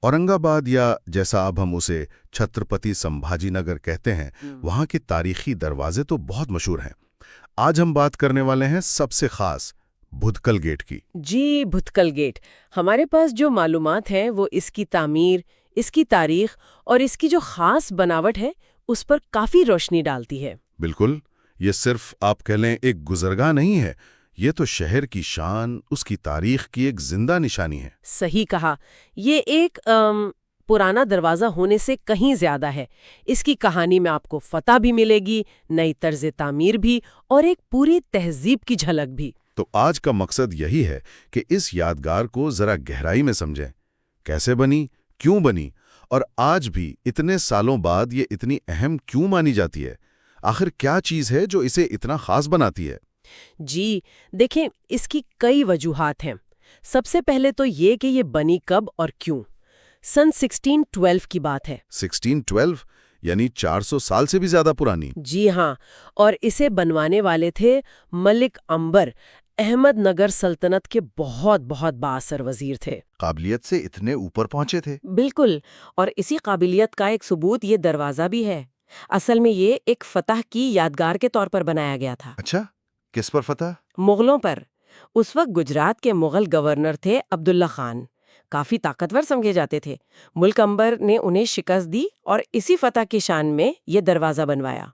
اورنگ آباد یا جیسا اب ہم اسے چھترپتی سمبھاجی نگر کہتے ہیں، وہاں کے تاریخی دروازے تو بہت مشہور ہیں۔ آج ہم بات کرنے والے ہیں سب سے خاص بھتکل گیٹ کی۔ جی، بھتکل گیٹ ہمارے پاس جو معلومات ہیں وہ اس کی تعمیر، اس کی تاریخ اور اس کی جو خاص بناوٹ ہے اس پر کافی روشنی ڈالتی ہے۔ بالکل، یہ صرف آپ کہہ لیں ایک گزرگاہ نہیں ہے، یہ تو شہر کی شان، اس کی تاریخ کی ایک زندہ نشانی ہے۔ صحیح کہا، یہ ایک پرانا دروازہ ہونے سے کہیں زیادہ ہے۔ اس کی کہانی میں آپ کو فتح بھی ملے گی، نئی طرز تعمیر بھی، اور ایک پوری تہذیب کی جھلک بھی۔ تو آج کا مقصد یہی ہے کہ اس یادگار کو ذرا گہرائی میں سمجھیں، کیسے بنی، کیوں بنی، اور آج بھی اتنے سالوں بعد یہ اتنی اہم کیوں مانی جاتی ہے۔ آخر کیا چیز ہے جو اسے اتنا خاص بناتی ہے؟ جی دیکھیں، اس کی کئی وجوہات ہیں۔ سب سے پہلے تو یہ کہ یہ بنی کب اور کیوں۔ سن 1612 کی بات ہے۔ 1612 یعنی 400 سال سے بھی زیادہ پرانی۔ جی ہاں، اور اسے بنوانے والے تھے ملک امبر، احمد نگر سلطنت کے بہت بہت بااثر وزیر تھے۔ قابلیت سے اتنے اوپر پہنچے تھے؟ بالکل، اور اسی قابلیت کا ایک ثبوت یہ دروازہ بھی ہے۔ اصل میں یہ ایک فتح کی یادگار کے طور پر بنایا گیا تھا۔ اچھا، کس پر فتح؟ مغلوں پر۔ اس وقت گجرات کے مغل گورنر تھے عبداللہ خان، کافی طاقتور سمجھے جاتے تھے۔ ملک امبر نے انہیں شکست دی اور اسی فتح کی شان میں یہ دروازہ بنوایا۔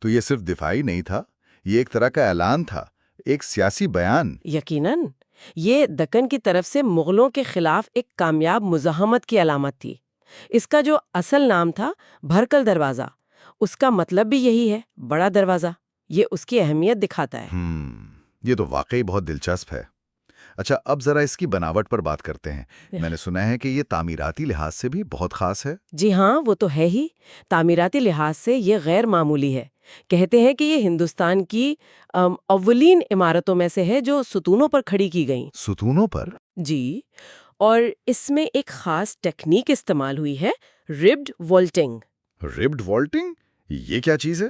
تو یہ صرف دفاعی نہیں تھا، یہ ایک طرح کا اعلان تھا، ایک سیاسی بیان۔ یقیناً، یہ دکن کی طرف سے مغلوں کے خلاف ایک کامیاب مزاحمت کی علامت تھی۔ اس کا جو اصل نام تھا بھرکل دروازہ، اس کا مطلب بھی یہی ہے، بڑا دروازہ۔ یہ اس کی اہمیت دکھاتا ہے۔ یہ تو واقعی بہت دلچسپ ہے۔ اچھا، اب ذرا اس کی بناوٹ پر بات کرتے ہیں۔ میں نے سنا ہے کہ یہ تعمیراتی لحاظ سے بھی بہت خاص ہے۔ جی ہاں، وہ تو ہے ہی۔ تعمیراتی لحاظ سے یہ غیر معمولی ہے۔ کہتے ہیں کہ یہ ہندوستان کی اولین عمارتوں میں سے ہے جو ستونوں پر کھڑی کی گئیں۔ ستونوں پر؟ جی، اور اس میں ایک خاص ٹیکنیک استعمال ہوئی ہے، ربڈ والٹنگ۔ ربڈ والٹنگ؟ یہ کیا چیز ہے؟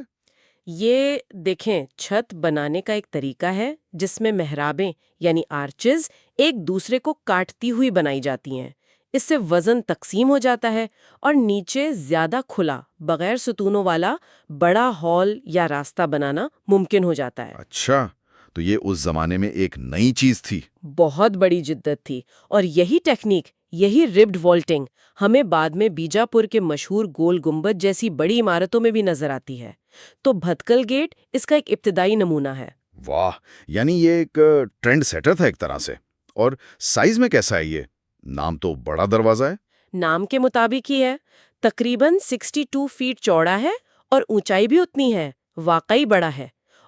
یہ دیکھیں، چھت بنانے کا ایک طریقہ ہے جس میں محرابیں یعنی آرچز ایک دوسرے کو کاٹتی ہوئی بنائی جاتی ہیں۔ اس سے وزن تقسیم ہو جاتا ہے اور نیچے زیادہ کھلا، بغیر ستونوں والا بڑا ہال یا راستہ بنانا ممکن ہو جاتا ہے۔ اچھا، تو یہ اس زمانے میں ایک نئی چیز تھی۔ بہت بڑی جدت تھی، اور یہی ٹیکنیک، یہی ربڈ والٹنگ ہمیں بعد میں بیجاپور کے مشہور گول گنبد جیسی بڑی عمارتوں میں بھی نظر آتی ہے۔ تو بھتکل گیٹ اس کا ایک ابتدائی نمونہ ہے۔ واہ، یعنی یہ ایک ٹرینڈ سیٹر تھا ایک طرح سے۔ اور سائز میں کیسا ہے یہ؟ نام تو بڑا دروازہ ہے۔ نام کے مطابق ہی ہے، تقریباً 62 فیٹ چوڑا ہے اور اونچائی بھی اتنی ہے، واقعی بڑا ہے،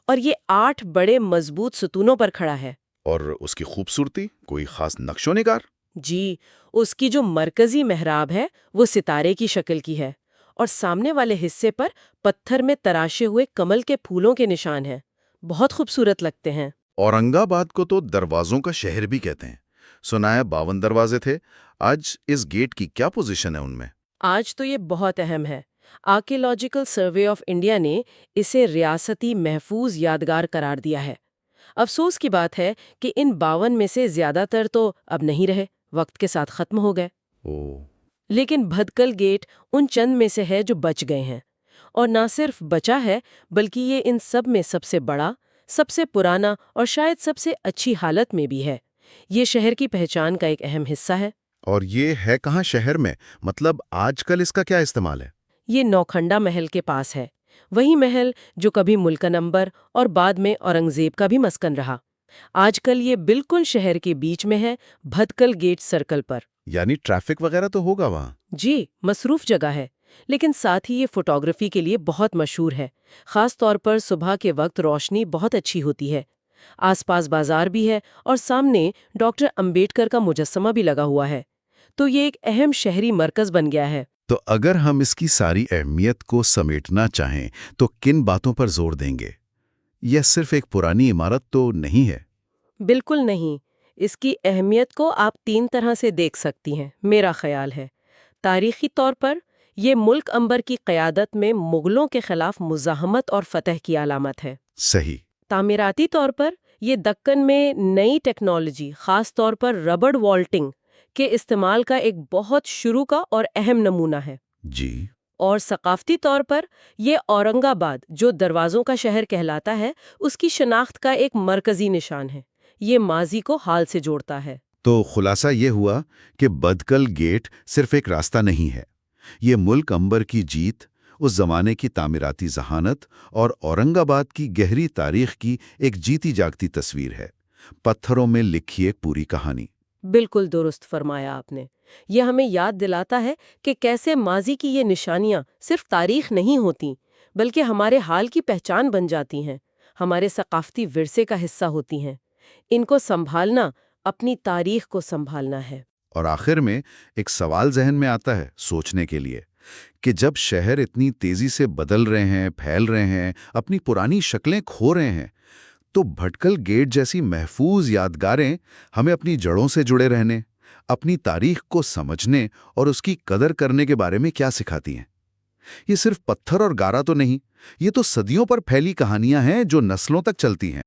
اور یہ 8 بڑے مضبوط ستونوں پر کھڑا ہے۔ اور اس کی خوبصورتی، کوئی خاص نقش و نگار؟ جی، اس کی جو مرکزی محراب ہے وہ ستارے کی شکل کی ہے، اور سامنے والے حصے پر پتھر میں تراشے ہوئے کمل کے پھولوں کے نشان ہیں۔ بہت خوبصورت لگتے ہیں۔ اورنگ آباد کو تو دروازوں کا شہر بھی کہتے ہیں۔ سنا ہے 52 دروازے تھے۔ آج اس گیٹ کی کیا پوزیشن ہے ان میں؟ آج تو یہ بہت اہم ہے۔ آرکیالوجیکل سروے آف انڈیا نے اسے ریاستی محفوظ یادگار قرار دیا ہے۔ افسوس کی بات ہے کہ ان 52 میں سے زیادہ تر تو اب نہیں رہے، وقت کے ساتھ ختم ہو گئے۔ لیکن بھتکل گیٹ ان چند میں سے ہے جو بچ گئے ہیں، اور نہ صرف بچا ہے بلکہ یہ ان سب میں سب سے بڑا، سب سے پرانا اور شاید سب سے اچھی حالت میں بھی ہے۔ یہ شہر کی پہچان کا ایک اہم حصہ ہے۔ اور یہ ہے کہاں شہر میں؟ مطلب آج کل اس کا کیا استعمال ہے؟ یہ نوکھنڈا محل کے پاس ہے، وہی محل جو کبھی ملک نمبر اور بعد میں اورنگزیب کا بھی مسکن رہا۔ آج کل یہ بالکل شہر کے بیچ میں ہے، بھتکل گیٹ سرکل پر۔ یعنی ٹریفک وغیرہ تو ہوگا وہاں؟ جی، مصروف جگہ ہے، لیکن ساتھ ہی یہ فوٹوگرافی کے لیے بہت مشہور ہے۔ خاص طور پر صبح کے وقت روشنی بہت اچھی ہوتی ہے۔ آس پاس بازار بھی ہے اور سامنے ڈاکٹر امبیڈکر کا مجسمہ بھی لگا ہوا ہے، تو یہ ایک اہم شہری مرکز بن گیا ہے۔ تو اگر ہم اس کی ساری اہمیت کو سمیٹنا چاہیں تو کن باتوں پر زور دیں گے؟ یہ صرف ایک پرانی عمارت تو نہیں ہے۔ بالکل نہیں، اس کی اہمیت کو آپ 3 طرح سے دیکھ سکتی ہیں، میرا خیال ہے۔ تاریخی طور پر یہ ملک امبر کی قیادت میں مغلوں کے خلاف مزاحمت اور فتح کی علامت ہے۔ صحیح۔ تعمیراتی طور پر یہ دکن میں نئی ٹیکنالوجی، خاص طور پر ربڑ والٹنگ کے استعمال کا ایک بہت شروع کا اور اہم نمونہ ہے۔ جی، اور ثقافتی طور پر یہ اورنگ آباد جو دروازوں کا شہر کہلاتا ہے، اس کی شناخت کا ایک مرکزی نشان ہے۔ یہ ماضی کو حال سے جوڑتا ہے۔ تو خلاصہ یہ ہوا کہ بدکل گیٹ صرف ایک راستہ نہیں ہے، یہ ملک عنبر کی جیت، اس زمانے کی تعمیراتی ذہانت اور اورنگ آباد کی گہری تاریخ کی ایک جیتی جاگتی تصویر ہے، پتھروں میں لکھی ایک پوری کہانی۔ بالکل درست فرمایا آپ نے۔ یہ ہمیں یاد دلاتا ہے کہ کیسے ماضی کی یہ نشانیاں صرف تاریخ نہیں ہوتیں، بلکہ ہمارے حال کی پہچان بن جاتی ہیں، ہمارے ثقافتی ورثے کا حصہ ہوتی ہیں۔ ان کو سنبھالنا اپنی تاریخ کو سنبھالنا ہے۔ اور آخر میں ایک سوال ذہن میں آتا ہے سوچنے کے لیے کہ جب شہر اتنی تیزی سے بدل رہے ہیں، پھیل رہے ہیں، اپنی پرانی شکلیں کھو رہے ہیں، تو بھٹکل گیٹ جیسی محفوظ یادگاریں ہمیں اپنی جڑوں سے جڑے رہنے، اپنی تاریخ کو سمجھنے اور اس کی قدر کرنے کے بارے میں کیا سکھاتی ہیں؟ یہ صرف پتھر اور گارا تو نہیں، یہ تو صدیوں پر پھیلی کہانیاں ہیں جو نسلوں تک چلتی ہیں۔